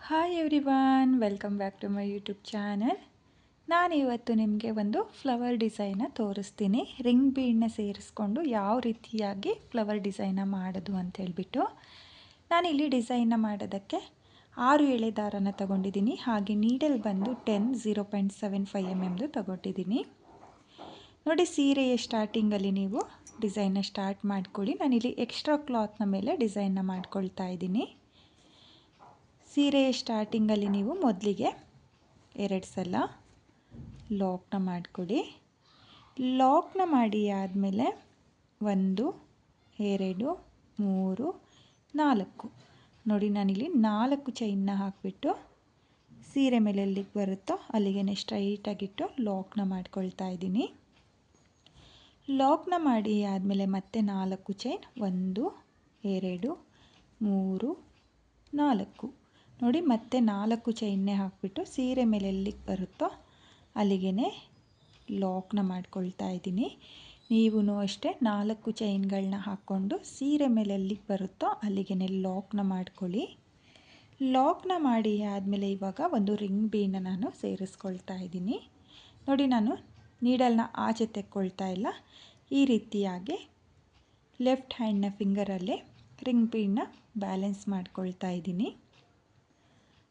Hi everyone, welcome back to my YouTube channel. ನಾನಿವತ್ತು ನಿಮಗೆ ಒಂದು ಫ್ಲವರ್ ಡಿಸೈನ ತೋರಿಸ್ತೀನಿ. ರಿಂಗ್ ಬೀಡನ್ನ ಸೇರಿಸ್ಕೊಂಡು ಯಾವ ರೀತಿಯಾಗಿ ಫ್ಲವರ್ ಡಿಸೈನ ಮಾಡೋದು ಅಂತ ಹೇಳ್ಬಿಟ್ಟು. ನಾನಿಲ್ಲಿ ಡಿಸೈನ ಮಾಡೋದಕ್ಕೆ 6 ಎಳೆ ದಾರನ ತಗೊಂಡಿದ್ದೀನಿ. ಹಾಗೆ ನೀಡಲ್ ಬಂದು 0.75 mm ತಗೊಂಡಿದ್ದೀನಿ. ನೋಡಿ, ಸೀರೆಯ ಸ್ಟಾರ್ಟಿಂಗಲ್ಲಿ ನೀವು ಡಿಸೈನ್ನ ಸ್ಟಾರ್ಟ್ ಮಾಡ್ಕೊಳ್ಳಿ. ನಾನಿಲ್ಲಿ ಎಕ್ಸ್ಟ್ರಾ ಕ್ಲಾತ್ನ ಮೇಲೆ ಡಿಸೈನ್ನ ಮಾಡ್ಕೊಳ್ತಾ ಇದ್ದೀನಿ. ಸೀರೆಯ ಸ್ಟಾರ್ಟಿಂಗಲ್ಲಿ ನೀವು ಮೊದಲಿಗೆ 2 ಸಲ ಲಾಕ್ನ ಮಾಡಿಕೊಡಿ. ಲಾಕ್ನ ಮಾಡಿ ಆದಮೇಲೆ 1 2 3 4 ನೋಡಿ, ನಾನಿಲ್ಲಿ 4 ಚೈನ್ನ ಹಾಕಿಬಿಟ್ಟು ಸೀರೆ ಮೇಲೆ ಎಲ್ಲಿಗೆ ಬರುತ್ತೋ ಅಲ್ಲಿಗೆ ಸ್ಟ್ರೈಟಾಗಿಟ್ಟು ಲಾಕ್ನ ಮಾಡ್ಕೊಳ್ತಾ ಇದ್ದೀನಿ. ಲಾಕ್ನ ಮಾಡಿ ಆದಮೇಲೆ ಮತ್ತೆ 4 ಚೈನ್ 1 2 3 4 ನೋಡಿ, ಮತ್ತೆ 4 ಚೈನ್ನೇ ಹಾಕಿಬಿಟ್ಟು ಸೀರೆ ಮೇಲೆ ಎಲ್ಲಿಗೆ ಬರುತ್ತೋ ಅಲ್ಲಿಗೆ ಲಾಕ್ನ ಮಾಡ್ಕೊಳ್ತಾ ಇದ್ದೀನಿ. ನೀವು ಅಷ್ಟೇ 4 ಚೈನ್ಗಳನ್ನ ಹಾಕ್ಕೊಂಡು ಸೀರೆ ಮೇಲೆ ಎಲ್ಲಿಗೆ ಬರುತ್ತೋ ಅಲ್ಲಿಗೆ ಲಾಕ್ನ ಮಾಡ್ಕೊಳ್ಳಿ. ಲಾಕ್ನ ಮಾಡಿ ಆದಮೇಲೆ ಇವಾಗ ಒಂದು ರಿಂಗ್ ಬೀಡನ್ನ ನಾನು ಸೇರಿಸ್ಕೊಳ್ತಾ ಇದ್ದೀನಿ. ನೋಡಿ, ನಾನು ನೀಡಲ್ನ ಆಚೆ ತೆಕ್ಕೊಳ್ತಾ ಇಲ್ಲ. ಈ ರೀತಿಯಾಗಿ ಲೆಫ್ಟ್ ಹ್ಯಾಂಡ್ನ ಫಿಂಗರಲ್ಲಿ ರಿಂಗ್ ಬೀಡನ್ನ ಬ್ಯಾಲೆನ್ಸ್ ಮಾಡ್ಕೊಳ್ತಾ ಇದ್ದೀನಿ.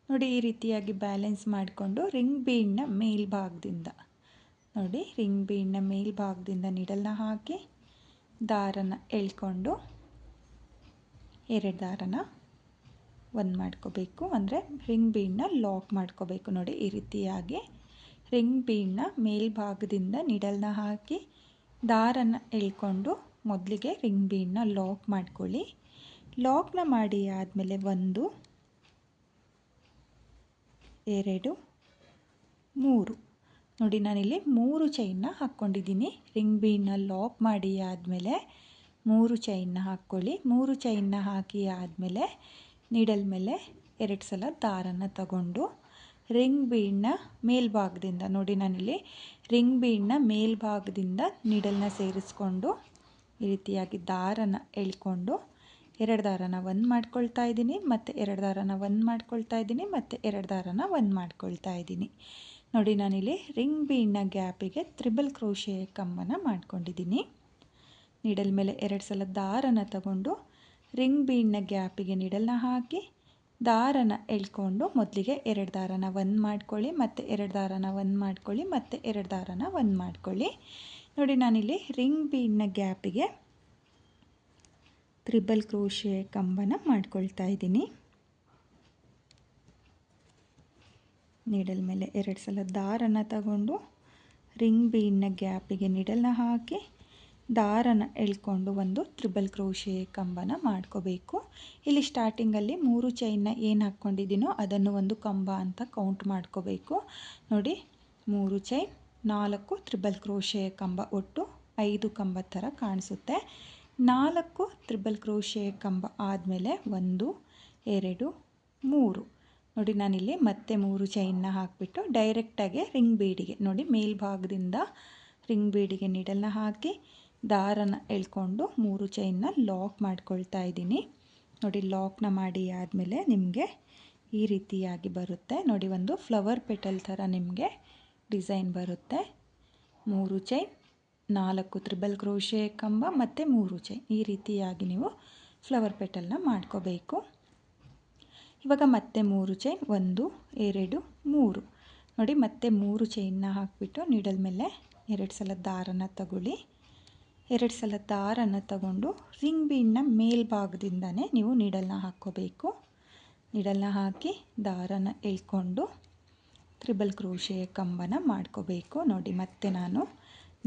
ನೋಡಿ, ಈ ರೀತಿಯಾಗಿ ಬ್ಯಾಲೆನ್ಸ್ ಮಾಡಿಕೊಂಡು ರಿಂಗ್ ಬೀಡನ್ನ ಮೇಲ್ಭಾಗದಿಂದ ನೋಡಿ, ರಿಂಗ್ ಬೀಡನ್ನ ಮೇಲ್ಭಾಗದಿಂದ ನೀಡಲ್ನ ಹಾಕಿ ದಾರನ ಎಳ್ಕೊಂಡು 2 ದಾರನ ಒಂದು ಮಾಡ್ಕೋಬೇಕು. ಅಂದರೆ ರಿಂಗ್ ಬೀಡನ್ನ ಲಾಕ್ ಮಾಡ್ಕೋಬೇಕು. ನೋಡಿ, ಈ ರೀತಿಯಾಗಿ ರಿಂಗ್ ಬೀಡನ್ನ ಮೇಲ್ಭಾಗದಿಂದ ನೀಡಲ್ನ ಹಾಕಿ ದಾರನ ಎಳ್ಕೊಂಡು ಮೊದಲಿಗೆ ರಿಂಗ್ ಬೀಡನ್ನ ಲಾಕ್ ಮಾಡ್ಕೊಳ್ಳಿ. ಲಾಕ್ನ ಮಾಡಿ ಆದಮೇಲೆ 1 2 3 ನೋಡಿ, ನಾನಿಲ್ಲಿ 3 ಚೈನ್ನ ಹಾಕ್ಕೊಂಡಿದ್ದೀನಿ. ರಿಂಗ್ ಬೀಡನ್ನ ಲಾಕ್ ಮಾಡಿ ಆದಮೇಲೆ 3 ಚೈನ್ನ ಹಾಕ್ಕೊಳ್ಳಿ. 3 ಚೈನ್ನ ಹಾಕಿ ಆದಮೇಲೆ ನೀಡಲ್ ಮೇಲೆ 2 ಸಲ ದಾರನ ತಗೊಂಡು ರಿಂಗ್ ಬೀಡನ್ನ ಮೇಲ್ಭಾಗದಿಂದ ನೋಡಿ, ನಾನಿಲ್ಲಿ ರಿಂಗ್ ಬೀಡನ್ನ ಮೇಲ್ಭಾಗದಿಂದ ನೀಡಲ್ನ ಸೇರಿಸ್ಕೊಂಡು ಈ ರೀತಿಯಾಗಿ ದಾರನ ಎಳ್ಕೊಂಡು 2 ದಾರನ ಒಂದು ಮಾಡ್ಕೊಳ್ತಾ ಇದ್ದೀನಿ, ಮತ್ತು 2 ದಾರನ ಒಂದು ಮಾಡ್ಕೊಳ್ತಾ ಇದ್ದೀನಿ, ಮತ್ತು 2 ದಾರನ ಒಂದು ಮಾಡ್ಕೊಳ್ತಾ ಇದ್ದೀನಿ. ನೋಡಿ, ನಾನಿಲ್ಲಿ ರಿಂಗ್ ಬೀಡನ್ನ ಗ್ಯಾಪಿಗೆ ತ್ರಿಬಲ್ ಕ್ರೋಶೆ ಕಂಬನ ಮಾಡ್ಕೊಂಡಿದ್ದೀನಿ. ನೀಡಲ್ ಮೇಲೆ 2 ಸಲ ದಾರನ ತಗೊಂಡು ರಿಂಗ್ ಬೀಡನ್ನ ಗ್ಯಾಪಿಗೆ ನೀಡಲ್ನ ಹಾಕಿ ದಾರನ ಎಳ್ಕೊಂಡು ಮೊದಲಿಗೆ 2 ದಾರನ ಒಂದು ಮಾಡ್ಕೊಳ್ಳಿ, ಮತ್ತು 2 ದಾರನ ಒಂದು ಮಾಡ್ಕೊಳ್ಳಿ, ಮತ್ತು 2 ದಾರನ ಒಂದು ಮಾಡ್ಕೊಳ್ಳಿ. ನೋಡಿ, ನಾನಿಲ್ಲಿ ರಿಂಗ್ ಬೀಡನ್ನ ಗ್ಯಾಪಿಗೆ ತ್ರಿಬಲ್ ಕ್ರೋಶೆ ಕಂಬನ ಮಾಡ್ಕೊಳ್ತಾ ಇದ್ದೀನಿ. ನೀಡಲ್ ಮೇಲೆ 2 ಸಲ ದಾರನ ತಗೊಂಡು ರಿಂಗ್ ಬೀಡನ್ನ ಗ್ಯಾಪಿಗೆ ನೀಡಲ್ನ ಹಾಕಿ ದಾರನ ಎಳ್ಕೊಂಡು ಒಂದು ತ್ರಿಬಲ್ ಕ್ರೋಶೆ ಕಂಬನ ಮಾಡ್ಕೋಬೇಕು. ಇಲ್ಲಿ ಸ್ಟಾರ್ಟಿಂಗಲ್ಲಿ 3 ಚೈನ್ನ ಏನು ಹಾಕ್ಕೊಂಡಿದ್ದೀನೋ ಅದನ್ನು ಒಂದು ಕಂಬ ಅಂತ ಕೌಂಟ್ ಮಾಡ್ಕೋಬೇಕು. ನೋಡಿ, 3 ಚೈನ್ 4 ತ್ರಿಬಲ್ ಕ್ರೋಶೆ ಕಂಬ, ಒಟ್ಟು 5 ಕಂಬ ಥರ ಕಾಣಿಸುತ್ತೆ. 4 ತ್ರಿಬಲ್ ಕ್ರೋಶೆ ಕಂಬ ಆದಮೇಲೆ 1 2 3 ನೋಡಿ, ನಾನಿಲ್ಲಿ ಮತ್ತೆ 3 ಚೈನ್ನ ಹಾಕಿಬಿಟ್ಟು ಡೈರೆಕ್ಟಾಗಿ ರಿಂಗ್ ಬೀಡಿಗೆ ನೋಡಿ ಮೇಲ್ಭಾಗದಿಂದ ರಿಂಗ್ ಬೀಡಿಗೆ ನೀಡಲ್ನ ಹಾಕಿ ದಾರನ ಎಳ್ಕೊಂಡು 3 ಚೈನ್ನ ಲಾಕ್ ಮಾಡ್ಕೊಳ್ತಾ ಇದ್ದೀನಿ. ನೋಡಿ, ಲಾಕ್ನ ಮಾಡಿ ಆದಮೇಲೆ ನಿಮಗೆ ಈ ರೀತಿಯಾಗಿ ಬರುತ್ತೆ. ನೋಡಿ, ಒಂದು ಫ್ಲವರ್ ಪೆಟಲ್ ಥರ ನಿಮಗೆ ಡಿಸೈನ್ ಬರುತ್ತೆ. 3 ಚೈನ್ 4 ತ್ರಿಬಲ್ ಕ್ರೋಶೆ ಕಂಬ ಮತ್ತು 3 ಚೈನ್, ಈ ರೀತಿಯಾಗಿ ನೀವು ಫ್ಲವರ್ ಪೆಟಲ್ನ ಮಾಡ್ಕೋಬೇಕು. ಇವಾಗ ಮತ್ತೆ 3 ಚೈನ್ 1 2 3 ನೋಡಿ, ಮತ್ತೆ 3 ಚೈನ್ನ ಹಾಕಿಬಿಟ್ಟು ನೀಡಲ್ ಮೇಲೆ 2 ಸಲ ದಾರನ ತಗೊಳ್ಳಿ. 2 ಸಲ ದಾರನ ತಗೊಂಡು ರಿಂಗ್ ಬೀಡನ್ನ ಮೇಲ್ಭಾಗದಿಂದನೇ ನೀವು ನೀಡಲ್ನ ಹಾಕ್ಕೋಬೇಕು. ನೀಡಲ್ನ ಹಾಕಿ ದಾರನ ಎಳ್ಕೊಂಡು ತ್ರಿಬಲ್ ಕ್ರೋಶೆ ಕಂಬನ ಮಾಡ್ಕೋಬೇಕು. ನೋಡಿ, ಮತ್ತೆ ನಾನು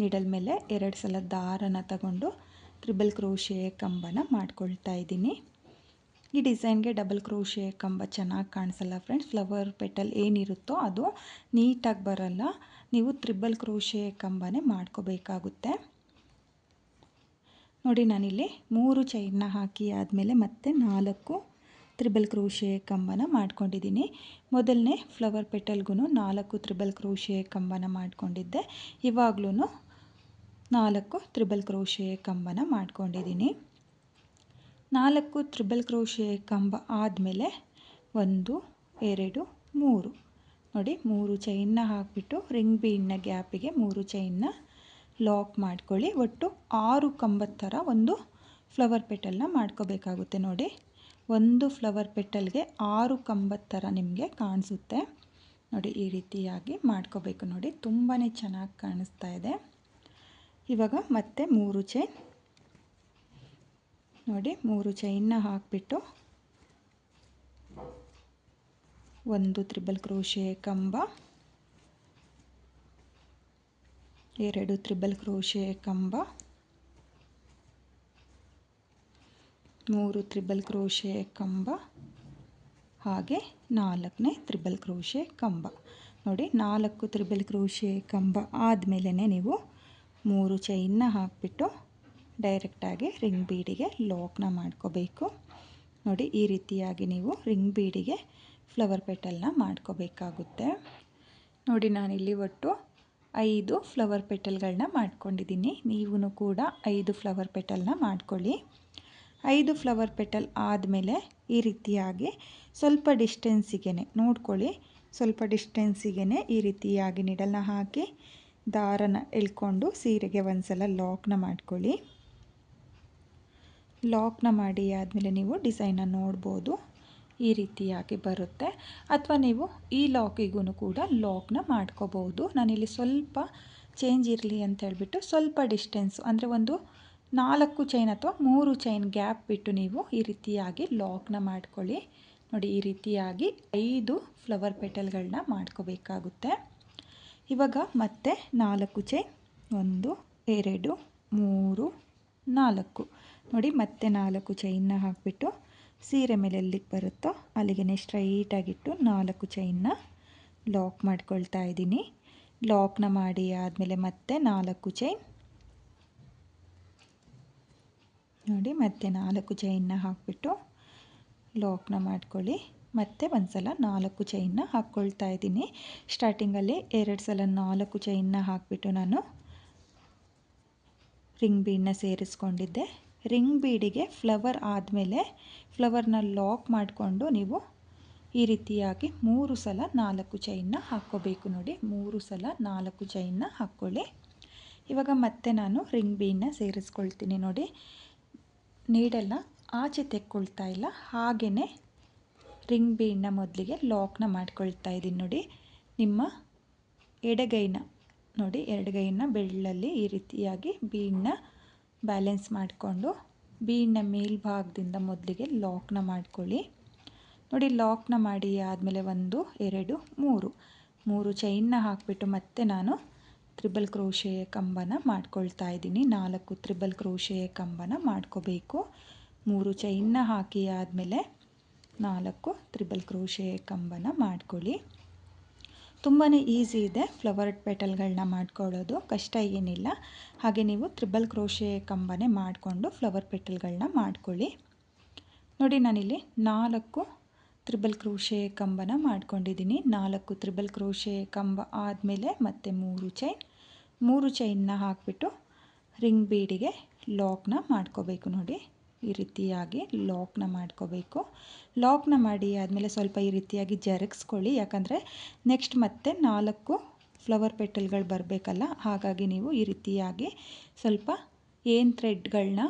ನೀಡಲ್ ಮೇಲೆ 2 ಸಲ ದಾರನ ತಗೊಂಡು ತ್ರಿಬಲ್ ಕ್ರೋಶೆ ಕಂಬನ ಮಾಡ್ಕೊಳ್ತಾ ಇದ್ದೀನಿ. ಈ ಡಿಸೈನ್ಗೆ ಡಬಲ್ ಕ್ರೋಶೆ ಕಂಬ ಚೆನ್ನಾಗಿ ಕಾಣಿಸಲ್ಲ ಫ್ರೆಂಡ್ಸ್. ಫ್ಲವರ್ ಪೆಟಲ್ ಏನಿರುತ್ತೋ ಅದು ನೀಟಾಗಿ ಬರಲ್ಲ. ನೀವು ತ್ರಿಬಲ್ ಕ್ರೋಶೆ ಕಂಬನೇ ಮಾಡ್ಕೋಬೇಕಾಗುತ್ತೆ. ನೋಡಿ, ನಾನಿಲ್ಲಿ 3 ಚೈನ್ನ ಹಾಕಿ ಆದಮೇಲೆ ಮತ್ತೆ 4 ತ್ರಿಬಲ್ ಕ್ರೋಶೆ ಕಂಬನ ಮಾಡ್ಕೊಂಡಿದ್ದೀನಿ. ಮೊದಲನೇ ಫ್ಲವರ್ ಪೆಟಲ್ಗೂ 4 ತ್ರಿಬಲ್ ಕ್ರೋಶೆ ಕಂಬನ ಮಾಡ್ಕೊಂಡಿದ್ದೆ. ಇವಾಗಲೂ 4 ತ್ರಿಬಲ್ ಕ್ರೋಶೆ ಕಂಬನ ಮಾಡ್ಕೊಂಡಿದ್ದೀನಿ. 4 ತ್ರಿಬಲ್ ಕ್ರೋಶೆ ಕಂಬ ಆದಮೇಲೆ 1 2 3 ನೋಡಿ 3 ಚೈನ್ನ ಹಾಕಿಬಿಟ್ಟು ರಿಂಗ್ ಬೀಡ್ನ ಗ್ಯಾಪಿಗೆ 3 ಚೈನ್ನ ಲಾಕ್ ಮಾಡ್ಕೊಳ್ಳಿ. ಒಟ್ಟು 6 ಕಂಬದ ಥರ ಒಂದು ಫ್ಲವರ್ ಪೆಟಲ್ನ ಮಾಡ್ಕೋಬೇಕಾಗುತ್ತೆ. ನೋಡಿ ಒಂದು ಫ್ಲವರ್ ಪೆಟಲ್ಗೆ 6 ಕಂಬದ ಥರ ನಿಮಗೆ ಕಾಣಿಸುತ್ತೆ. ನೋಡಿ ಈ ರೀತಿಯಾಗಿ ಮಾಡ್ಕೋಬೇಕು. ನೋಡಿ ತುಂಬಾ ಚೆನ್ನಾಗಿ ಕಾಣಿಸ್ತಾ ಇದೆ. ಇವಾಗ ಮತ್ತೆ 3 ಚೈನ್ ನೋಡಿ 3 ಚೈನ್ನ ಹಾಕಿಬಿಟ್ಟು ಒಂದು ತ್ರಿಬಲ್ ಕ್ರೋಶೆ ಕಂಬ, 2 ತ್ರಿಬಲ್ ಕ್ರೋಶೆ ಕಂಬ, 3 ತ್ರಿಬಲ್ ಕ್ರೋಶೆ ಕಂಬ, ಹಾಗೆ 4ನೇ ತ್ರಿಬಲ್ ಕ್ರೋಶೆ ಕಂಬ. ನೋಡಿ 4 ತ್ರಿಬಲ್ ಕ್ರೋಶೆ ಕಂಬ ಆದಮೇಲೆ ನೀವು 3 ಚೈನ್ನ ಹಾಕಿಬಿಟ್ಟು ಡೈರೆಕ್ಟಾಗಿ ರಿಂಗ್ ಬೀಡಿಗೆ ಲಾಕ್ನ ಮಾಡ್ಕೋಬೇಕು. ನೋಡಿ ಈ ರೀತಿಯಾಗಿ ನೀವು ರಿಂಗ್ ಬೀಡಿಗೆ ಫ್ಲವರ್ ಪೆಟಲ್ನ ಮಾಡ್ಕೋಬೇಕಾಗುತ್ತೆ. ನೋಡಿ ನಾನಿಲ್ಲಿ ಒಟ್ಟು 5 ಫ್ಲವರ್ ಪೆಟಲ್ಗಳನ್ನ ಮಾಡ್ಕೊಂಡಿದ್ದೀನಿ. ನೀವು ಕೂಡ 5 ಫ್ಲವರ್ ಪೆಟಲ್ನ ಮಾಡ್ಕೊಳ್ಳಿ. 5 ಫ್ಲವರ್ ಪೆಟಲ್ ಆದಮೇಲೆ ಈ ರೀತಿಯಾಗಿ ಸ್ವಲ್ಪ ಡಿಸ್ಟೆನ್ಸಿಗೆ ನೋಡ್ಕೊಳ್ಳಿ, ಸ್ವಲ್ಪ ಡಿಸ್ಟೆನ್ಸಿಗೆ ಈ ರೀತಿಯಾಗಿ ನೀಡಲ್ನ ಹಾಕಿ ದಾರನ ಎಳ್ಕೊಂಡು ಸೀರೆಗೆ ಒಂದ್ಸಲ ಲಾಕ್ನ ಮಾಡ್ಕೊಳ್ಳಿ. ಲಾಕ್ನ ಮಾಡಿ ಆದಮೇಲೆ ನೀವು ಡಿಸೈನ್ನ ನೋಡ್ಬೋದು, ಈ ರೀತಿಯಾಗಿ ಬರುತ್ತೆ. ಅಥವಾ ನೀವು ಈ ಲಾಕಿಗೂ ಕೂಡ ಲಾಕ್ನ ಮಾಡ್ಕೋಬಹುದು. ನಾನಿಲ್ಲಿ ಸ್ವಲ್ಪ ಚೇಂಜ್ ಇರಲಿ ಅಂತ ಹೇಳ್ಬಿಟ್ಟು ಸ್ವಲ್ಪ ಡಿಸ್ಟೆನ್ಸು ಅಂದರೆ ಒಂದು 4 ಚೈನ್ ಅಥವಾ 3 ಚೈನ್ ಗ್ಯಾಪ್ ಬಿಟ್ಟು ನೀವು ಈ ರೀತಿಯಾಗಿ ಲಾಕ್ನ ಮಾಡ್ಕೊಳ್ಳಿ. ನೋಡಿ ಈ ರೀತಿಯಾಗಿ 5 ಫ್ಲವರ್ ಪೆಟಲ್ಗಳನ್ನ ಮಾಡ್ಕೋಬೇಕಾಗುತ್ತೆ. ಇವಾಗ ಮತ್ತೆ 4 ಚೈನ್ 1 2 3 4 ನೋಡಿ ಮತ್ತೆ 4 ಚೈನ್ನ ಹಾಕಿಬಿಟ್ಟು ಸೀರೆ ಮೇಲೆ ಎಲ್ಲಿಗೆ ಬರುತ್ತೋ ಅಲ್ಲಿಗೆ ಸ್ಟ್ರೈಟಾಗಿಟ್ಟು 4 ಚೈನ್ನ ಲಾಕ್ ಮಾಡ್ಕೊಳ್ತಾ ಇದ್ದೀನಿ. ಲಾಕ್ನ ಮಾಡಿ ಆದಮೇಲೆ ಮತ್ತೆ 4 ಚೈನ್ ನೋಡಿ ಮತ್ತೆ 4 ಚೈನ್ನ ಹಾಕಿಬಿಟ್ಟು ಲಾಕ್ನ ಮಾಡ್ಕೊಳ್ಳಿ. ಮತ್ತೆ ಒಂದು ಸಲ 4 ಚೈನ್ನ ಹಾಕ್ಕೊಳ್ತಾ ಇದ್ದೀನಿ. ಸ್ಟಾರ್ಟಿಂಗಲ್ಲಿ 2 ಸಲ 4 ಚೈನ್ನ ಹಾಕಿಬಿಟ್ಟು ನಾನು ರಿಂಗ್ ಬೀಡನ್ನ ಸೇರಿಸ್ಕೊಂಡಿದ್ದೆ. ರಿಂಗ್ ಬೀಡಿಗೆ ಫ್ಲವರ್ ಆದಮೇಲೆ ಫ್ಲವರ್ನ ಲಾಕ್ ಮಾಡಿಕೊಂಡು ನೀವು ಈ ರೀತಿಯಾಗಿ 3 ಸಲ 4 ಚೈನ್ನ ಹಾಕ್ಕೋಬೇಕು. ನೋಡಿ 3 ಸಲ 4 ಚೈನ್ನ ಹಾಕ್ಕೊಳ್ಳಿ. ಇವಾಗ ಮತ್ತೆ ನಾನು ರಿಂಗ್ ಬೀಡನ್ನ ಸೇರಿಸ್ಕೊಳ್ತೀನಿ. ನೋಡಿ ನೀಡಲ್ನ ಆಚೆ ತೆಕ್ಕೊಳ್ತಾ ಇಲ್ಲ, ಹಾಗೆಯೇ ರಿಂಗ್ ಬೀಡನ್ನ ಮೊದಲಿಗೆ ಲಾಕ್ನ ಮಾಡ್ಕೊಳ್ತಾ ಇದ್ದೀನಿ. ನೋಡಿ ನಿಮ್ಮ ಎಡಗೈನ ನೋಡಿ ಎಡಗೈನ ಬೆರಳಲ್ಲಿ ಈ ರೀತಿಯಾಗಿ ಬೀಡನ್ನ ಬ್ಯಾಲೆನ್ಸ್ ಮಾಡಿಕೊಂಡು ಬೀಡನ್ನ ಮೇಲ್ಭಾಗದಿಂದ ಮೊದಲಿಗೆ ಲಾಕ್ನ ಮಾಡ್ಕೊಳ್ಳಿ. ನೋಡಿ ಲಾಕ್ನ ಮಾಡಿ ಆದಮೇಲೆ 1 2 3 ಚೈನ್ನ ಹಾಕಿಬಿಟ್ಟು ಮತ್ತೆ ನಾನು ತ್ರಿಬಲ್ ಕ್ರೋಶೆಯ ಕಂಬನ ಮಾಡ್ಕೊಳ್ತಾ ಇದ್ದೀನಿ. 4 ತ್ರಿಬಲ್ ಕ್ರೋಶೆಯ ಕಂಬನ ಮಾಡ್ಕೋಬೇಕು. 3 ಚೈನ್ನ ಹಾಕಿ ಆದಮೇಲೆ 4 ತ್ರಿಬಲ್ ಕ್ರೋಶೆಯ ಕಂಬನ ಮಾಡ್ಕೊಳ್ಳಿ. ತುಂಬಾ ಈಸಿ ಇದೆ ಫ್ಲವರ್ ಪೆಟಲ್ಗಳನ್ನ ಮಾಡ್ಕೊಳ್ಳೋದು, ಕಷ್ಟ ಏನಿಲ್ಲ. ಹಾಗೆ ನೀವು ತ್ರಿಬಲ್ ಕ್ರೋಶೆ ಕಂಬನೇ ಮಾಡಿಕೊಂಡು ಫ್ಲವರ್ ಪೆಟಲ್ಗಳನ್ನ ಮಾಡ್ಕೊಳ್ಳಿ. ನೋಡಿ ನಾನಿಲ್ಲಿ 4 ತ್ರಿಬಲ್ ಕ್ರೋಶೆ ಕಂಬನ ಮಾಡ್ಕೊಂಡಿದ್ದೀನಿ. 4 ತ್ರಿಬಲ್ ಕ್ರೋಶೆ ಕಂಬ ಆದಮೇಲೆ ಮತ್ತೆ 3 ಚೈನ್ನ ಹಾಕಿಬಿಟ್ಟು ರಿಂಗ್ ಬೀಡಿಗೆ ಲಾಕ್ನ ಮಾಡ್ಕೋಬೇಕು. ನೋಡಿ ಈ ರೀತಿಯಾಗಿ ಲಾಕ್ನ ಮಾಡ್ಕೋಬೇಕು. ಲಾಕ್ನ ಮಾಡಿ ಆದಮೇಲೆ ಸ್ವಲ್ಪ ಈ ರೀತಿಯಾಗಿ ಜರುಗಿಸ್ಕೊಳ್ಳಿ, ಯಾಕಂದರೆ ನೆಕ್ಸ್ಟ್ ಮತ್ತೆ 4 ಫ್ಲವರ್ ಪೆಟಲ್ಗಳು ಬರಬೇಕಲ್ಲ, ಹಾಗಾಗಿ ನೀವು ಈ ರೀತಿಯಾಗಿ ಸ್ವಲ್ಪ ಏನು ಥ್ರೆಡ್ಗಳನ್ನ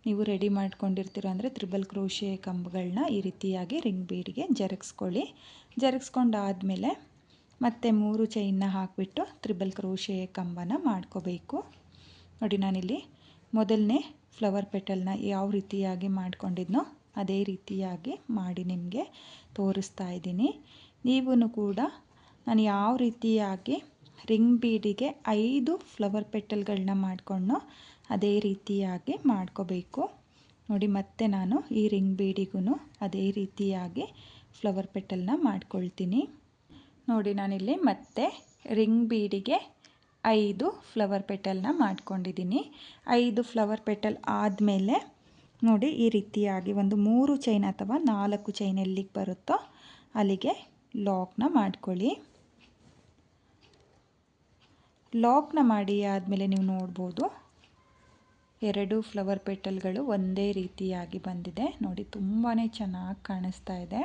ನೀವು ರೆಡಿ ಮಾಡ್ಕೊಂಡಿರ್ತೀರ ಅಂದರೆ ತ್ರಿಬಲ್ ಕ್ರೋಶೆ ಕಂಬಗಳನ್ನ ಈ ರೀತಿಯಾಗಿ ರಿಂಗ್ ಬೀಡಿಗೆ ಜರುಗಿಸ್ಕೊಳ್ಳಿ. ಜರುಗಿಸ್ಕೊಂಡಾದಮೇಲೆ ಮತ್ತೆ 3 ಚೈನ್ನ ಹಾಕಿಬಿಟ್ಟು ತ್ರಿಬಲ್ ಕ್ರೋಶೆ ಕಂಬನ ಮಾಡ್ಕೋಬೇಕು. ನೋಡಿ ನಾನಿಲ್ಲಿ ಮೊದಲನೇ ಫ್ಲವರ್ ಪೆಟಲ್ನ ಯಾವ ರೀತಿಯಾಗಿ ಮಾಡ್ಕೊಂಡಿದ್ನೋ ಅದೇ ರೀತಿಯಾಗಿ ಮಾಡಿ ನಿಮಗೆ ತೋರಿಸ್ತಾ ಇದ್ದೀನಿ. ನೀವು ಕೂಡ ನಾನು ಯಾವ ರೀತಿಯಾಗಿ ರಿಂಗ್ ಬೀಡಿಗೆ 5 ಫ್ಲವರ್ ಪೆಟಲ್ಗಳನ್ನ ಮಾಡಿಕೊಂಡು ಅದೇ ರೀತಿಯಾಗಿ ಮಾಡ್ಕೋಬೇಕು. ನೋಡಿ ಮತ್ತೆ ನಾನು ಈ ರಿಂಗ್ ಬೀಡಿಗೂ ಅದೇ ರೀತಿಯಾಗಿ ಫ್ಲವರ್ ಪೆಟಲ್ನ ಮಾಡ್ಕೊಳ್ತೀನಿ. ನೋಡಿ ನಾನಿಲ್ಲಿ ಮತ್ತೆ ರಿಂಗ್ ಬೀಡಿಗೆ 5 ಫ್ಲವರ್ ಪೆಟಲ್ನ ಮಾಡ್ಕೊಂಡಿದ್ದೀನಿ. 5 ಫ್ಲವರ್ ಪೆಟಲ್ ಆದಮೇಲೆ ನೋಡಿ ಈ ರೀತಿಯಾಗಿ ಒಂದು 3 ಚೈನ್ ಅಥವಾ 4 ಚೈನ್ ಎಲ್ಲಿಗೆ ಬರುತ್ತೋ ಅಲ್ಲಿಗೆ ಲಾಕ್ನ ಮಾಡ್ಕೊಳ್ಳಿ. ಲಾಕ್ನ ಮಾಡಿ ಆದಮೇಲೆ ನೀವು ನೋಡ್ಬೋದು 2 ಫ್ಲವರ್ ಪೆಟಲ್ಗಳು ಒಂದೇ ರೀತಿಯಾಗಿ ಬಂದಿದೆ. ನೋಡಿ ತುಂಬಾ ಚೆನ್ನಾಗಿ ಕಾಣಿಸ್ತಾ ಇದೆ.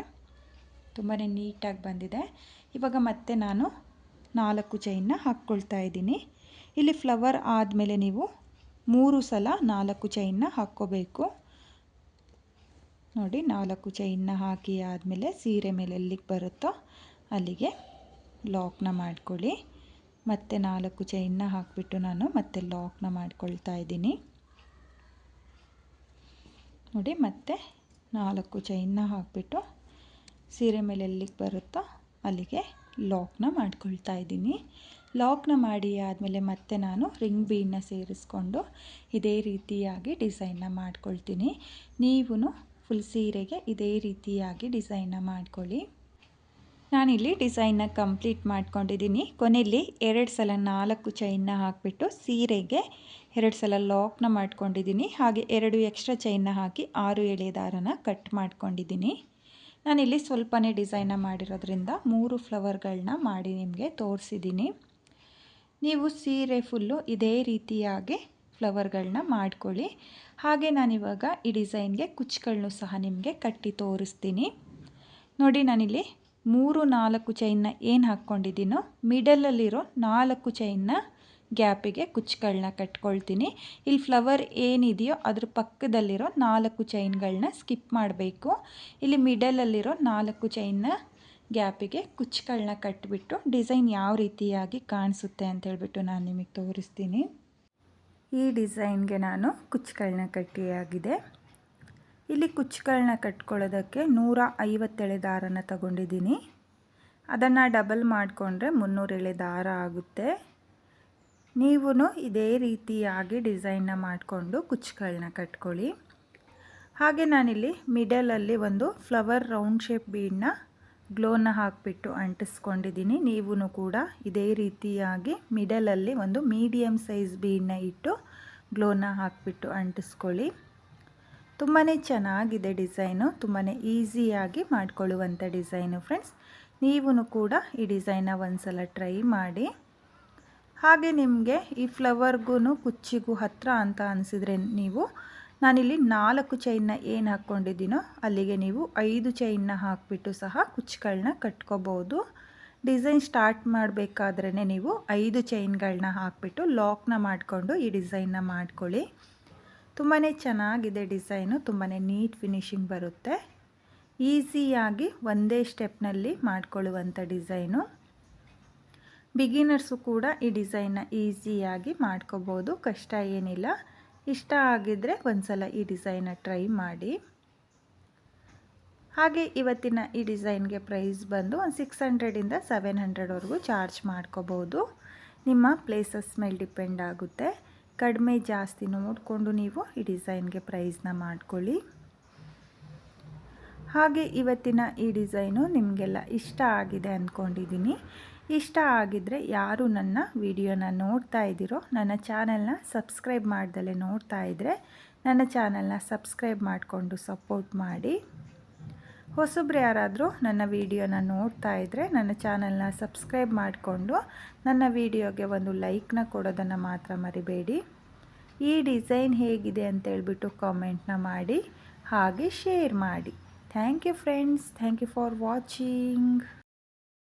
ತುಂಬಾ ನೀಟಾಗಿ ಬಂದಿದೆ. ಇವಾಗ ಮತ್ತೆ ನಾನು 4 ಚೈನ್ನ ಹಾಕ್ಕೊಳ್ತಾ ಇದ್ದೀನಿ. ಇಲ್ಲಿ ಫ್ಲವರ್ ಆದಮೇಲೆ ನೀವು 3 ಸಲ 4 ಚೈನ್ನ ಹಾಕ್ಕೋಬೇಕು. ನೋಡಿ 4 ಚೈನ್ನ ಹಾಕಿ ಆದಮೇಲೆ ಸೀರೆ ಮೇಲೆ ಎಲ್ಲಿಗೆ ಬರುತ್ತೋ ಅಲ್ಲಿಗೆ ಲಾಕ್ನ ಮಾಡ್ಕೊಳ್ಳಿ. ಮತ್ತೆ 4 ಚೈನ್ನ ಹಾಕಿಬಿಟ್ಟು ನಾನು ಮತ್ತೆ ಲಾಕ್ನ ಮಾಡ್ಕೊಳ್ತಾ ಇದ್ದೀನಿ. ನೋಡಿ ಮತ್ತೆ 4 ಚೈನ್ನ ಹಾಕಿಬಿಟ್ಟು ಸೀರೆ ಮೇಲೆ ಎಲ್ಲಿಗೆ ಬರುತ್ತೋ ಅಲ್ಲಿಗೆ ಲಾಕ್ನ ಮಾಡ್ಕೊಳ್ತಾ ಇದ್ದೀನಿ. ಲಾಕ್ನ ಮಾಡಿ ಆದಮೇಲೆ ಮತ್ತೆ ನಾನು ರಿಂಗ್ ಬೀಡನ್ನ ಸೇರಿಸ್ಕೊಂಡು ಇದೇ ರೀತಿಯಾಗಿ ಡಿಸೈನ್ನ ಮಾಡ್ಕೊಳ್ತೀನಿ. ನೀವು ಫುಲ್ ಸೀರೆಗೆ ಇದೇ ರೀತಿಯಾಗಿ ಡಿಸೈನ್ನ ಮಾಡ್ಕೊಳ್ಳಿ. ನಾನಿಲ್ಲಿ ಡಿಸೈನ್ನ ಕಂಪ್ಲೀಟ್ ಮಾಡ್ಕೊಂಡಿದ್ದೀನಿ. ಕೊನೆಯಲ್ಲಿ 2 ಸಲ 4 ಚೈನ್ನ ಹಾಕಿಬಿಟ್ಟು ಸೀರೆಗೆ 2 ಸಲ ಲಾಕ್ನ ಮಾಡ್ಕೊಂಡಿದ್ದೀನಿ. ಹಾಗೆ 2 ಎಕ್ಸ್ಟ್ರಾ ಚೈನ್ನ ಹಾಕಿ 6 ಎಳೆ ದಾರನ ಕಟ್ ಮಾಡ್ಕೊಂಡಿದ್ದೀನಿ. ನಾನಿಲ್ಲಿ ಸ್ವಲ್ಪನೇ ಡಿಸೈನ್ನ ಮಾಡಿರೋದ್ರಿಂದ 3 ಫ್ಲವರ್ಗಳನ್ನ ಮಾಡಿ ನಿಮಗೆ ತೋರಿಸಿದ್ದೀನಿ. ನೀವು ಸೀರೆ ಫುಲ್ಲು ಇದೇ ರೀತಿಯಾಗಿ ಫ್ಲವರ್ಗಳನ್ನ ಮಾಡ್ಕೊಳ್ಳಿ. ಹಾಗೆ ನಾನಿವಾಗ ಈ ಡಿಸೈನ್ಗೆ ಕುಚ್ಚುಗಳನ್ನು ಸಹ ನಿಮಗೆ ಕಟ್ಟಿ ತೋರಿಸ್ತೀನಿ. ನೋಡಿ ನಾನಿಲ್ಲಿ 3-4 ಚೈನ್ನ ಏನು ಹಾಕ್ಕೊಂಡಿದ್ದೀನೋ ಮಿಡಲಲ್ಲಿರೋ 4 ಚೈನ್ನ ಗ್ಯಾಪಿಗೆ ಕುಚ್ಚುಗಳನ್ನ ಕಟ್ಕೊಳ್ತೀನಿ. ಇಲ್ಲಿ ಫ್ಲವರ್ ಏನಿದೆಯೋ ಅದ್ರ ಪಕ್ಕದಲ್ಲಿರೋ 4 ಚೈನ್ಗಳನ್ನ ಸ್ಕಿಪ್ ಮಾಡಬೇಕು. ಇಲ್ಲಿ ಮಿಡಲಲ್ಲಿರೋ 4 ಚೈನ್ನ ಗ್ಯಾಪಿಗೆ ಕುಚ್ಚುಗಳನ್ನ ಕಟ್ಟಿಬಿಟ್ಟು ಡಿಸೈನ್ ಯಾವ ರೀತಿಯಾಗಿ ಕಾಣಿಸುತ್ತೆ ಅಂತ ಹೇಳ್ಬಿಟ್ಟು ನಾನು ನಿಮಗೆ ತೋರಿಸ್ತೀನಿ. ಈ ಡಿಸೈನ್ಗೆ ನಾನು ಕುಚ್ಚುಗಳನ್ನ ಕಟ್ಟಿಯಾಗಿದೆ. ಇಲ್ಲಿ ಕುಚ್ಚುಗಳನ್ನ ಕಟ್ಕೊಳ್ಳೋದಕ್ಕೆ 150 ಎಳೆ ದಾರನ ತಗೊಂಡಿದ್ದೀನಿ. ಅದನ್ನು ಡಬಲ್ ಮಾಡಿಕೊಂಡ್ರೆ 300 ಎಳೆ ದಾರ ಆಗುತ್ತೆ. ನೀವು ಇದೇ ರೀತಿಯಾಗಿ ಡಿಸೈನ್ನ ಮಾಡಿಕೊಂಡು ಕುಚ್ಚುಗಳನ್ನ ಕಟ್ಕೊಳ್ಳಿ. ಹಾಗೆ ನಾನಿಲ್ಲಿ ಮಿಡಲಲ್ಲಿ ಒಂದು ಫ್ಲವರ್ ರೌಂಡ್ ಶೇಪ್ ಬೀಡನ್ನ ಗ್ಲೋನ ಹಾಕಿಬಿಟ್ಟು ಅಂಟಿಸ್ಕೊಂಡಿದ್ದೀನಿ. ನೀವು ಕೂಡ ಇದೇ ರೀತಿಯಾಗಿ ಮಿಡಲಲ್ಲಿ ಒಂದು ಮೀಡಿಯಮ್ ಸೈಜ್ ಬೀಡನ್ನ ಇಟ್ಟು ಗ್ಲೋನ ಹಾಕಿಬಿಟ್ಟು ಅಂಟಿಸ್ಕೊಳ್ಳಿ. ತುಂಬಾ ಚೆನ್ನಾಗಿದೆ ಡಿಸೈನು, ತುಂಬಾ ಈಸಿಯಾಗಿ ಮಾಡ್ಕೊಳ್ಳುವಂಥ ಡಿಸೈನು ಫ್ರೆಂಡ್ಸ್. ನೀವು ಕೂಡ ಈ ಡಿಸೈನ್ನ ಒಂದ್ಸಲ ಟ್ರೈ ಮಾಡಿ. ಹಾಗೆ ನಿಮಗೆ ಈ ಫ್ಲವರ್ಗೂ ಕುಚ್ಚಿಗೂ ಹತ್ತಿರ ಅಂತ ಅನಿಸಿದರೆ ನಾನಿಲ್ಲಿ 4 ಚೈನ್ನ ಏನು ಹಾಕ್ಕೊಂಡಿದ್ದೀನೋ ಅಲ್ಲಿಗೆ ನೀವು 5 ಚೈನ್ನ ಹಾಕಿಬಿಟ್ಟು ಸಹ ಕುಚ್ಚುಗಳನ್ನ ಕಟ್ಕೋಬೋದು. ಡಿಸೈನ್ ಸ್ಟಾರ್ಟ್ ಮಾಡಬೇಕಾದ್ರೇ ನೀವು 5 ಚೈನ್ಗಳನ್ನ ಹಾಕಿಬಿಟ್ಟು ಲಾಕ್ನ ಮಾಡಿಕೊಂಡು ಈ ಡಿಸೈನ್ನ ಮಾಡ್ಕೊಳ್ಳಿ. ತುಂಬಾ ಚೆನ್ನಾಗಿದೆ ಡಿಸೈನು, ತುಂಬಾ ನೀಟ್ ಫಿನಿಶಿಂಗ್ ಬರುತ್ತೆ. ಈಸಿಯಾಗಿ ಒಂದೇ ಸ್ಟೆಪ್ನಲ್ಲಿ ಮಾಡ್ಕೊಳ್ಳುವಂಥ ಡಿಸೈನು. ಬಿಗಿನರ್ಸು ಕೂಡ ಈ ಡಿಸೈನ್ನ ಈಸಿಯಾಗಿ ಮಾಡ್ಕೋಬೋದು, ಕಷ್ಟ ಏನಿಲ್ಲ. ಇಷ್ಟ ಆಗಿದ್ದರೆ ಒಂದ್ಸಲ ಈ ಡಿಸೈನ್ನ ಟ್ರೈ ಮಾಡಿ. ಹಾಗೆ ಇವತ್ತಿನ ಈ ಡಿಸೈನ್ಗೆ ಪ್ರೈಸ್ ಬಂದು ಒಂದು 600ಇಂದ 700ವರೆಗೂ ಚಾರ್ಜ್ ಮಾಡ್ಕೋಬೋದು. ನಿಮ್ಮ ಪ್ಲೇಸಸ್ ಮೇಲೆ ಡಿಪೆಂಡ್ ಆಗುತ್ತೆ. ಕಡಿಮೆ ಜಾಸ್ತಿ ನೋಡಿಕೊಂಡು ನೀವು ಈ ಡಿಸೈನ್ಗೆ ಪ್ರೈಸ್ನ ಮಾಡ್ಕೊಳ್ಳಿ. ಹಾಗೆ ಇವತ್ತಿನ ಈ ಡಿಸೈನು ನಿಮಗೆಲ್ಲ ಇಷ್ಟ ಆಗಿದೆ ಅಂದ್ಕೊಂಡಿದ್ದೀನಿ. ಇಷ್ಟ ಆಗಿದ್ದರೆ ಯಾರು ನನ್ನ ವಿಡಿಯೋನ ನೋಡ್ತಾ ಇದ್ದೀರೋ, ನನ್ನ ಚಾನಲ್ನ ಸಬ್ಸ್ಕ್ರೈಬ್ ಮಾಡ್ದಲೇ ನೋಡ್ತಾ ಇದ್ದರೆ ನನ್ನ ಚಾನಲ್ನ ಸಬ್ಸ್ಕ್ರೈಬ್ ಮಾಡಿಕೊಂಡು ಸಪೋರ್ಟ್ ಮಾಡಿ. ಹೊಸಬ್ರು ಯಾರಾದರೂ ನನ್ನ ವಿಡಿಯೋನ ನೋಡ್ತಾ ಇದ್ದರೆ ನನ್ನ ಚಾನಲ್ನ ಸಬ್ಸ್ಕ್ರೈಬ್ ಮಾಡಿಕೊಂಡು ನನ್ನ ವಿಡಿಯೋಗೆ ಒಂದು ಲೈಕ್ನ ಕೊಡೋದನ್ನು ಮಾತ್ರ ಮರಿಬೇಡಿ. ಈ ಡಿಸೈನ್ ಹೇಗಿದೆ ಅಂತೇಳ್ಬಿಟ್ಟು ಕಾಮೆಂಟ್ನ ಮಾಡಿ, ಹಾಗೆ ಶೇರ್ ಮಾಡಿ. Thank you friends, thank you for watching.